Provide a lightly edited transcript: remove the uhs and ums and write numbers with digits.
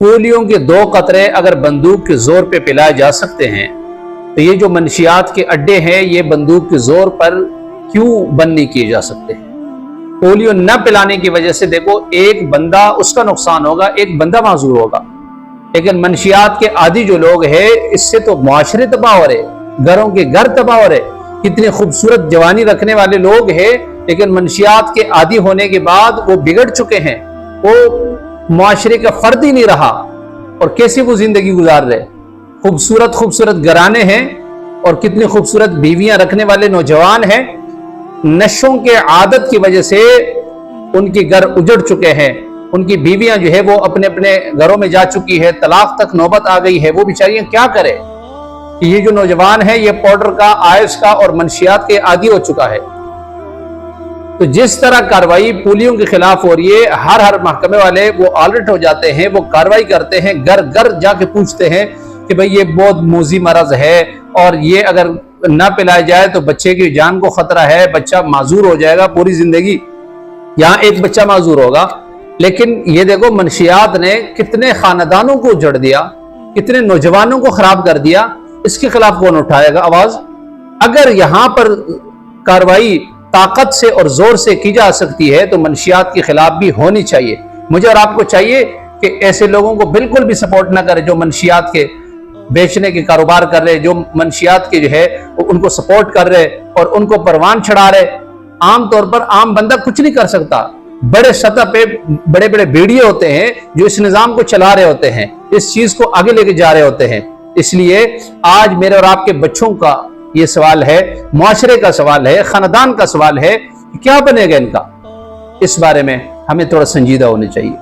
Polio کے 2 قطرے اگر بندوق کے زور پہ پلائے جا سکتے ہیں تو یہ جو منشیات کے اڈے ہیں یہ بندوق کے زور پر کیوں بند نہیں کیے جا سکتے؟ پولیو نہ پلانے کی وجہ سے دیکھو ایک بندہ اس کا نقصان ہوگا، ایک بندہ معذور ہوگا، لیکن منشیات کے عادی جو لوگ ہیں اس سے تو معاشرے تباہ ہو رہے، گھروں کے گھر تباہ ہو رہے۔ کتنے خوبصورت جوانی رکھنے والے لوگ ہیں لیکن منشیات کے عادی ہونے کے بعد وہ بگڑ چکے ہیں، وہ معاشرے کا فرد ہی نہیں رہا، اور کیسے وہ زندگی گزار رہے۔ خوبصورت خوبصورت گھرانے ہیں اور کتنی خوبصورت بیویاں رکھنے والے نوجوان ہیں، نشوں کے عادت کی وجہ سے ان کے گھر اجڑ چکے ہیں، ان کی بیویاں جو ہے وہ اپنے اپنے گھروں میں جا چکی ہے، طلاق تک نوبت آ گئی ہے، وہ بیچاریاں کیا کرے؟ یہ جو نوجوان ہے یہ پاؤڈر کا، آئس کا اور منشیات کے عادی ہو چکا ہے۔ تو جس طرح کاروائی پولیو کے خلاف ہو رہی ہے، ہر محکمے والے وہ الرٹ ہو جاتے ہیں، وہ کاروائی کرتے ہیں، گھر گھر جا کے پوچھتے ہیں کہ بھئی یہ بہت موذی مرض ہے اور یہ اگر نہ پلائے جائے تو بچے کی جان کو خطرہ ہے، بچہ معذور ہو جائے گا پوری زندگی۔ یہاں ایک بچہ معذور ہوگا، لیکن یہ دیکھو منشیات نے کتنے خاندانوں کو اجڑ دیا، کتنے نوجوانوں کو خراب کر دیا، اس کے خلاف کون اٹھائے گا آواز؟ اگر یہاں پر کاروائی طاقت سے اور زور سے کی جا سکتی ہے تو منشیات کے خلاف بھی ہونی چاہیے۔ مجھے اور آپ کو چاہیے کہ ایسے لوگوں کو بالکل بھی سپورٹ نہ کرے جو منشیات کے بیچنے کے کاروبار کر رہے، جو منشیات کے جو ہے ان کو سپورٹ کر رہے اور ان کو پروان چڑھا رہے۔ عام طور پر عام بندہ کچھ نہیں کر سکتا، بڑے سطح پہ بڑے بڑے بیڑیے ہوتے ہیں جو اس نظام کو چلا رہے ہوتے ہیں، اس چیز کو آگے لے کے جا رہے ہوتے ہیں۔ اس لیے آج میرے اور آپ کے بچوں کا یہ سوال ہے، معاشرے کا سوال ہے، خاندان کا سوال ہے کہ کیا بنے گا ان کا؟ اس بارے میں ہمیں تھوڑا سنجیدہ ہونے چاہیے۔